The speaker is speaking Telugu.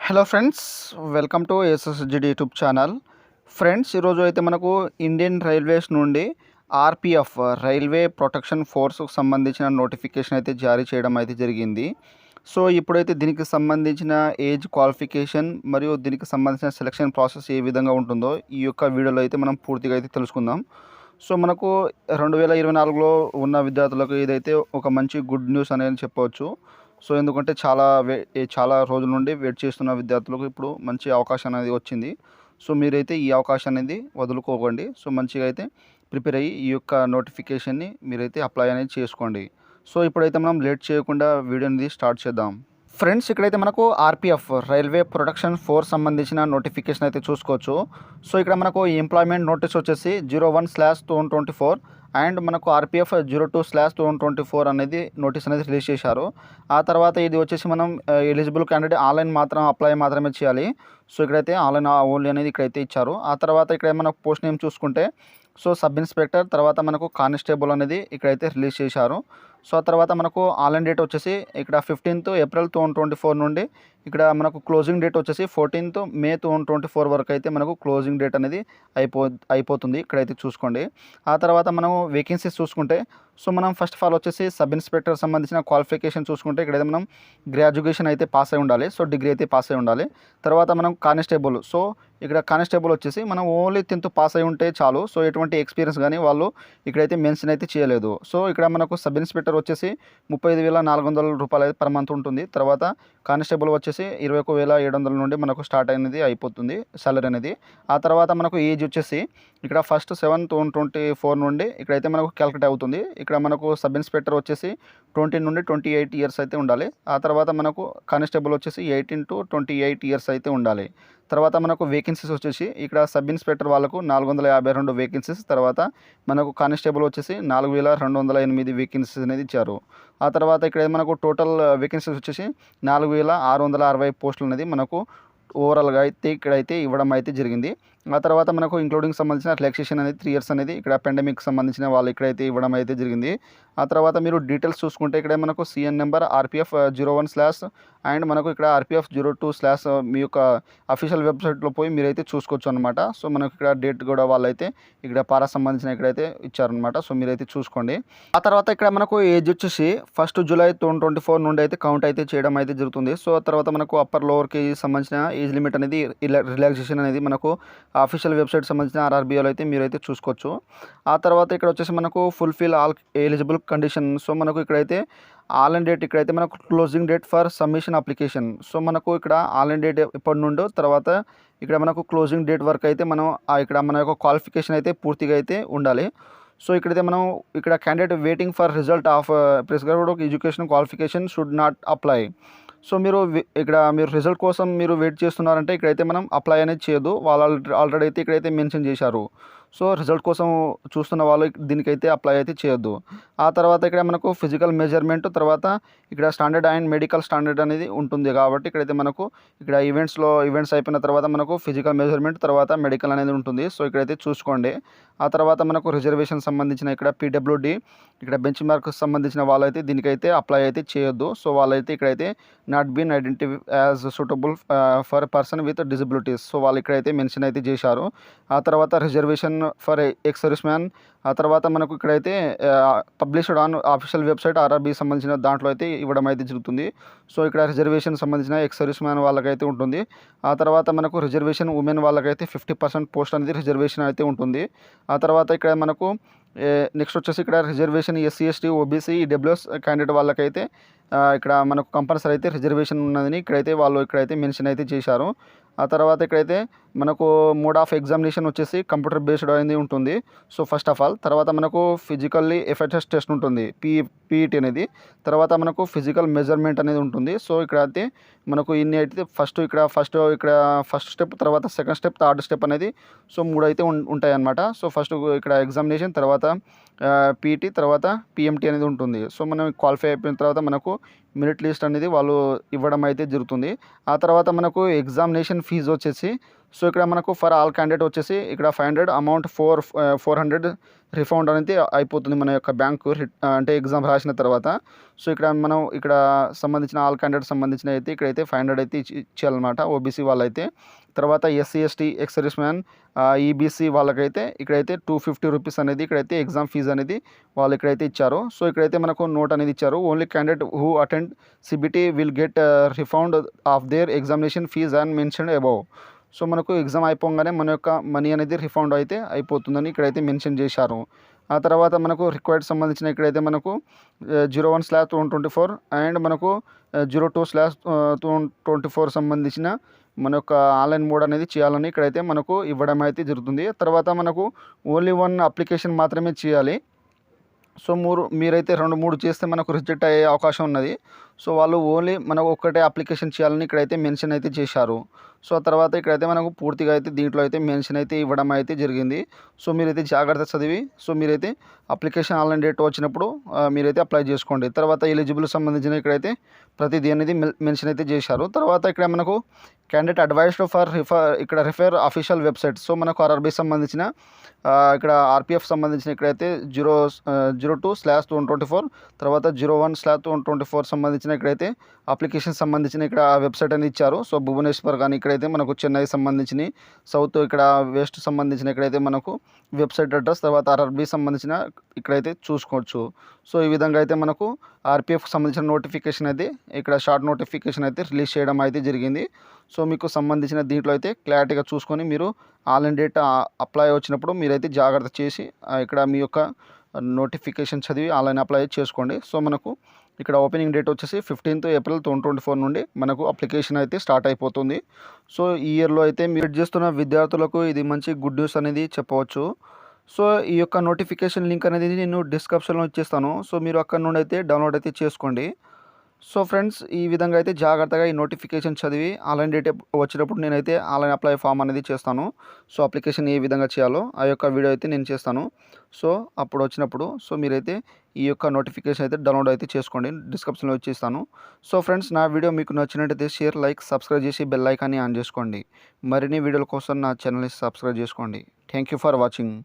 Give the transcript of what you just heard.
Hello friends, welcome to ఎస్ఎస్జిడి YouTube channel. Friends, ఈరోజు అయితే మనకు ఇండియన్ రైల్వేస్ నుండి ఆర్పిఎఫ్ రైల్వే ప్రొటెక్షన్ ఫోర్స్కు సంబంధించిన నోటిఫికేషన్ అయితే జారీ చేయడం అయితే జరిగింది. సో ఇప్పుడైతే దీనికి సంబంధించిన ఏజ్ క్వాలిఫికేషన్ మరియు దీనికి సంబంధించిన సెలక్షన్ ప్రాసెస్ ఏ విధంగా ఉంటుందో ఈ యొక్క వీడియోలో అయితే మనం పూర్తిగా అయితే తెలుసుకుందాం. సో మనకు 2024లో ఉన్న విద్యార్థులకు ఇదైతే ఒక మంచి గుడ్ న్యూస్ అనేది చెప్పవచ్చు. సో ఎందుకంటే చాలా రోజుల నుండి వెయిట్ చేస్తున్న విద్యార్థులకు ఇప్పుడు మంచి అవకాశం అనేది వచ్చింది. సో మీరైతే ఈ అవకాశం అనేది వదులుకోకండి. సో మంచిగా అయితే ప్రిపేర్ అయ్యి ఈ యొక్క నోటిఫికేషన్ని మీరైతే అప్లై అనేది చేసుకోండి. సో ఇప్పుడైతే మనం లేట్ చేయకుండా వీడియో అనేది స్టార్ట్ చేద్దాం. ఫ్రెండ్స్, ఇక్కడైతే మనకు ఆర్పిఎఫ్ రైల్వే ప్రొటెక్షన్ ఫోర్స్ సంబంధించిన నోటిఫికేషన్ అయితే చూసుకోవచ్చు. సో ఇక్కడ మనకు ఎంప్లాయ్మెంట్ నోటీస్ వచ్చేసి 01/2024 అండ్ మనకు ఆర్పిఎఫ్ 02/2024 అనేది నోటీస్ అనేది రిలీజ్ చేశారు. ఆ తర్వాత ఇది వచ్చేసి మనం ఎలిజిబుల్ క్యాండిడేట్ ఆన్లైన్ అప్లై మాత్రమే చేయాలి. సో ఇక్కడైతే ఆన్లైన్ ఓన్లీ అనేది ఇక్కడైతే ఇచ్చారు. ఆ తర్వాత ఇక్కడ మనకు పోస్ట్ నేమ్ చూసుకుంటే సో సబ్ ఇన్స్పెక్టర్, తర్వాత మనకు కానిస్టేబుల్ అనేది ఇక్కడైతే రిలీజ్ చేశారు. సో ఆ తర్వాత మనకు ఆన్లైన్ డేట్ వచ్చేసి ఇక్కడ 15th ఏప్రిల్ 2024 నుండి ఇక్కడ మనకు క్లోజింగ్ డేట్ వచ్చేసి 14th మే 2024 వరకు అయితే మనకు క్లోజింగ్ డేట్ అనేది అయిపోతుంది. ఇక్కడైతే చూసుకోండి. ఆ తర్వాత మనం వేకెన్సీస్ చూసుకుంటే సో మనం ఫస్ట్ ఆఫ్ ఆల్ వచ్చేసి సబ్ ఇన్స్పెక్టర్ సంబంధించిన క్వాలిఫికేషన్ చూసుకుంటే ఇక్కడైతే మనం గ్రాడ్యుయేషన్ అయితే పాస్ అయి ఉండాలి. సో డిగ్రీ అయితే పాస్ అయి ఉండాలి. తర్వాత మనం కానిస్టేబుల్, సో ఇక్కడ కానిస్టేబుల్ వచ్చేసి మనం ఓన్లీ 10th పాస్ అయి ఉంటే చాలు. సో ఎటువంటి ఎక్స్పీరియన్స్ కానీ వాళ్ళు ఇక్కడైతే మెన్షన్ అయితే చేయలేదు. సో ఇక్కడ మనకు సబ్ ఇన్స్పెక్టర్ వచ్చేసి 35,400 రూపాయలు అయితే పర్ మంత్ ఉంటుంది. తర్వాత కానిస్టేబుల్ వచ్చేసి 21,700 నుండి మనకు స్టార్ట్ అనేది అయిపోతుంది సాలరీ అనేది. ఆ తర్వాత మనకు ఏజ్ వచ్చేసి ఇక్కడ 1/7/2024 నుండి ఇక్కడైతే మనకు క్యాలిక్యులేట్ అవుతుంది. ఇక్కడ మనకు సబ్ ఇన్స్పెక్టర్ వచ్చేసి 20 నుండి 28 ఇయర్స్ అయితే ఉండాలి. ఆ తర్వాత మనకు కానిస్టేబుల్ వచ్చేసి 18 to 28 ఇయర్స్ అయితే ఉండాలి. తర్వాత మనకు వేకెన్సీస్ వచ్చేసి ఇక్కడ సబ్ ఇన్స్పెక్టర్ వాళ్ళకు 452 వేకెన్సీస్, తర్వాత మనకు కానిస్టేబుల్ వచ్చేసి 4,208 వేకెన్సీస్ అనేది ఇచ్చారు. ఆ తర్వాత ఇక్కడ మనకు టోటల్ వేకెన్సీస్ వచ్చేసి 4,660 పోస్టులు అనేది మనకు ఓవరాల్గా అయితే ఇక్కడైతే ఇవ్వడం అయితే జరిగింది. ఆ తర్వాత మనకు ఇంక్లూడింగ్ సంబంధించిన రిలాక్సేషన్ అనేది 3 years అనేది ఇక్కడ పెండమిక్ సంబంధించిన వాళ్ళు ఇక్కడైతే ఇవ్వడం అయితే జరిగింది. ఆ తర్వాత మీరు డీటెయిల్స్ చూసుకుంటే ఇక్కడ మనకు సిఎన్ నెంబర్ ఆర్పిఎఫ్ 01/ అండ్ మనకు ఇక్కడ ఆర్పిఎఫ్ 02/ మీ యొక్క అఫీషియల్ వెబ్సైట్లో పోయి మీరైతే చూసుకోవచ్చు అనమాట. సో మనకు ఇక్కడ డేట్ కూడా వాళ్ళైతే ఇక్కడ పారా సంబంధించిన ఇక్కడైతే ఇచ్చారనమాట. సో మీరైతే చూసుకోండి. ఆ తర్వాత ఇక్కడ మనకు ఏజ్ వచ్చేసి 1 July 2024 నుండి అయితే కౌంట్ అయితే చేయడం అయితే జరుగుతుంది. సో తర్వాత మనకు అప్పర్ లోవర్ కేజీ సంబంధించిన ఏజ్ లిమిట్ అనేది రిలాక్సేషన్ అనేది మనకు అఫీషియల్ వెబ్సైట్ సంబంధించిన ఆర్ఆర్బీఓలో అయితే మీరైతే చూసుకోవచ్చు. ఆ తర్వాత ఇక్కడ వచ్చేసి మనకు fulfil all eligible condition. So మనకు ఇక్కడైతే ఆన్లైన్ డేట్ ఇక్కడైతే మనకు closing date for submission application. So మనకు ఇక్కడ ఆన్లైన్ డేట్ ఎప్పటి నుండో తర్వాత ఇక్కడ మనకు క్లోజింగ్ డేట్ వరకు అయితే మనం ఇక్కడ మన యొక్క క్వాలిఫికేషన్ అయితే పూర్తిగా అయితే ఉండాలి. సో ఇక్కడైతే మనం ఇక్కడ candidate waiting for result of prescribed education qualification should not apply. So ఇక్కడ మీరు రిజల్ట్ కోసం మీరు వెయిట్ చేస్తున్నారంటే ఇక్కడైతే మనం అప్లై అనేది చేయదు. వాళ్ళు ఆల్రెడీ అయితే ఇక్కడైతే మెన్షన్ చేశారు. సో రిజల్ట్ కోసం చూస్తున్న వాళ్ళు దీనికైతే అప్లై అయితే చేయొద్దు. ఆ తర్వాత ఇక్కడ మనకు ఫిజికల్ మెజర్మెంట్, తర్వాత ఇక్కడ స్టాండర్డ్ అండ్ మెడికల్ స్టాండర్డ్ అనేది ఉంటుంది. కాబట్టి ఇక్కడైతే మనకు ఇక్కడ ఈవెంట్స్ అయిపోయిన తర్వాత మనకు ఫిజికల్ మెజర్మెంట్, తర్వాత మెడికల్ అనేది ఉంటుంది. సో ఇక్కడైతే చూసుకోండి. ఆ తర్వాత మనకు రిజర్వేషన్ సంబంధించిన ఇక్కడ పీడబ్ల్యూడి ఇక్కడ బెంచ్ మార్క్ సంబంధించిన వాళ్ళైతే దీనికైతే అప్లై అయితే చేయొద్దు. సో వాళ్ళైతే ఇక్కడైతే not been identify as suitable for person with disabilities. So వాళ్ళు ఇక్కడైతే మెన్షన్ అయితే చేశారు. ఆ తర్వాత reservation for ex service man. ఆ తర్వాత మనకు ఇక్కడైతే published on official website RRB సంబంధించిన దాంట్లో అయితే ఇవ్వడం అయితే జరుగుతుంది. సో ఇక్కడ రిజర్వేషన్ సంబంధించిన ఎక్స్ సర్వీస్ మ్యాన్ వాళ్ళకైతే ఉంటుంది. ఆ తర్వాత మనకు రిజర్వేషన్ ఉమెన్ వాళ్ళకైతే 50% పోస్ట్ అనేది రిజర్వేషన్ అయితే ఉంటుంది. ఆ తర్వాత ఇక్కడ మనకు నెక్స్ట్ వచ్చేసి ఇక్కడ reservation SC ST OBC EWS candidate వాళ్ళకైతే ఇక్కడ మనకు కంపల్సరీ అయితే రిజర్వేషన్ ఉన్నదని ఇక్కడైతే వాళ్ళు ఇక్కడైతే మెన్షన్ అయితే చేశారు. ఆ తర్వాత ఇక్కడైతే మనకు మోడ్ ఆఫ్ ఎగ్జామినేషన్ వచ్చేసి కంప్యూటర్ బేస్డ్ అనేది ఉంటుంది. సో ఫస్ట్ ఆఫ్ ఆల్ తర్వాత మనకు ఫిజికల్లీ ఎఫర్టెస్ టెస్ట్ ఉంటుంది, పీఈటీ అనేది. తర్వాత మనకు ఫిజికల్ మెజర్మెంట్ అనేది ఉంటుంది. సో ఇక్కడ అయితే మనకు ఇన్ని అయితే ఫస్ట్ స్టెప్, తర్వాత సెకండ్ స్టెప్, థర్డ్ స్టెప్ అనేది సో 3 అయితే ఉంటాయి అన్నమాట. సో ఫస్ట్ ఇక్కడ ఎగ్జామినేషన్, తర్వాత పీఈటీ, తర్వాత పిఎంటీ అనేది ఉంటుంది. సో మనం క్వాలిఫై అయిపోయిన తర్వాత మనకు మెరిట్ లిస్ట్ అనేది వాళ్ళు ఇవ్వడం అయితే జరుగుతుంది. ఆ తర్వాత మనకు ఎగ్జామినేషన్ ఫీజు వచ్చేసి సో ఇక్కడ మనకు ఫర్ ఆల్ క్యాండిడేట్ వచ్చేసి ఇక్కడ 500 అమౌంట్ 400 రిఫండ్ అనేది అయిపోతుంది మన యొక్క బ్యాంకు అంటే ఎగ్జామ్ రాసిన తర్వాత. సో ఇక్కడ మనం ఇక్కడ సంబంధించిన ఆల్ క్యాండిడేట్ సంబంధించిన అయితే ఇక్కడైతే 500 అయితే ఇచ్చేయాలన్నమాట ఓబీసీ వాళ్ళైతే. తర్వాత SC ST ex service man EBC వాళ్ళకైతే ఇక్కడైతే 250 రూపీస్ అనేది ఇక్కడైతే ఎగ్జామ్ ఫీజు అనేది వాళ్ళు ఇక్కడైతే ఇచ్చారు. సో ఇక్కడైతే మనకు నోట్ అనేది ఇచ్చారు. Only candidate who attend CBT will get refund of their examination fee and mention above. So మనకు ఎగ్జామ్ అయిపోగానే మన యొక్క మనీ అనేది రిఫండ్ అయితే అయిపోతుందని ఇక్కడైతే మెన్షన్ చేశారు. ఆ తర్వాత మనకు రిక్వైర్డ్ సంబంధించిన ఇక్కడైతే మనకు 01/2024 అండ్ మనకు 02/2024 సంబంధించిన మన యొక్క ఆన్లైన్ మోడ్ అనేది చేయాలని ఇక్కడైతే మనకు ఇవ్వడం అయితే జరుగుతుంది. తర్వాత మనకు ఓన్లీ 1 అప్లికేషన్ మాత్రమే చేయాలి. సో మీరైతే 2, 3 చేస్తే మనకు రిజెక్ట్ అయ్యే అవకాశం ఉన్నది. సో వాళ్ళు ఓన్లీ మనకు ఒక్కటే అప్లికేషన్ చేయాలని ఇక్కడైతే మెన్షన్ అయితే చేశారు. సో ఆ తర్వాత ఇక్కడైతే మనకు పూర్తిగా అయితే దీంట్లో అయితే మెన్షన్ అయితే ఇవ్వడం అయితే జరిగింది. సో మీరైతే జాగ్రత్త చదివి సో మీరైతే అప్లికేషన్ ఆన్లైన్ డేట్ వచ్చినప్పుడు మీరైతే అప్లై చేసుకోండి. తర్వాత ఎలిజిబుల్ సంబంధించిన ఇక్కడైతే ప్రతిదీ అనేది మెన్షన్ అయితే చేశారు. తర్వాత ఇక్కడ మనకు candidate advised for refer official website. So మనకు ఆర్ఆర్బీ సంబంధించిన ఇక్కడ ఆర్పిఎఫ్ సంబంధించిన ఇక్కడైతే 02/2024 తర్వాత 01/2024 సంబంధించిన ఇక్కడైతే అప్లికేషన్ సంబంధించిన ఇక్కడ వెబ్సైట్ అనేది ఇచ్చారు. సో భువనేశ్వర్ కానీ ఇక్కడైతే మనకు చెన్నై సంబంధించిన సౌత్ ఇక్కడ వెస్ట్ సంబంధించిన ఇక్కడైతే మనకు వెబ్సైట్ అడ్రస్ తర్వాత ఆర్ఆర్బీ సంబంధించిన ఇక్కడైతే చూసుకోవచ్చు. సో ఈ విధంగా అయితే మనకు ఆర్పిఎఫ్కి సంబంధించిన నోటిఫికేషన్ అయితే ఇక్కడ షార్ట్ నోటిఫికేషన్ అయితే రిలీజ్ చేయడం అయితే జరిగింది. సో మీకు సంబంధించిన దీంట్లో అయితే క్లారిటీగా చూసుకొని మీరు ఆన్లైన్ డేట్ అప్లై వచ్చినప్పుడు మీరైతే జాగ్రత్త చేసి ఇక్కడ మీ యొక్క నోటిఫికేషన్ చదివి ఆన్లైన్ అప్లై చేసుకోండి. సో మనకు ఇక్కడ ఓపెనింగ్ డేట్ వచ్చేసి 15th ఏప్రిల్ 2024 నుండి మనకు అప్లికేషన్ అయితే స్టార్ట్ అయిపోతుంది. సో ఈ ఇయర్లో అయితే మీరు చేస్తున్న విద్యార్థులకు ఇది మంచి గుడ్ న్యూస్ అనేది చెప్పవచ్చు. సో ఈ యొక్క నోటిఫికేషన్ లింక్ అనేది నేను డిస్క్రిప్షన్లో ఇచ్చేస్తాను. సో మీరు అక్కడ నుండి అయితే డౌన్లోడ్ అయితే చేసుకోండి. సో ఫ్రెండ్స్ ఈ విధంగా అయితే జాగ్రత్తగా ఈ నోటిఫికేషన్ చదివి ఆన్లైన్ డేట్ వచ్చినప్పుడు నేనైతే ఆన్లైన్ అప్లై ఫామ్ అనేది చేస్తాను. సో అప్లికేషన్ ఏ విధంగా చేయాలో ఆ యొక్క వీడియో అయితే నేను చేస్తాను. సో అప్పుడు వచ్చినప్పుడు సో మీరైతే ఈ యొక్క నోటిఫికేషన్ అయితే డౌన్లోడ్ అయితే చేసుకోండి. డిస్క్రిప్షన్లో ఇచ్చేస్తాను. సో ఫ్రెండ్స్ నా వీడియో మీకు నచ్చినట్టయితే షేర్ లైక్ సబ్స్క్రైబ్ చేసి బెల్ ఐకాన్ని ఆన్ చేసుకోండి. మరిన్ని వీడియోల కోసం నా ఛానల్ని సబ్స్క్రైబ్ చేసుకోండి. Thank you for watching.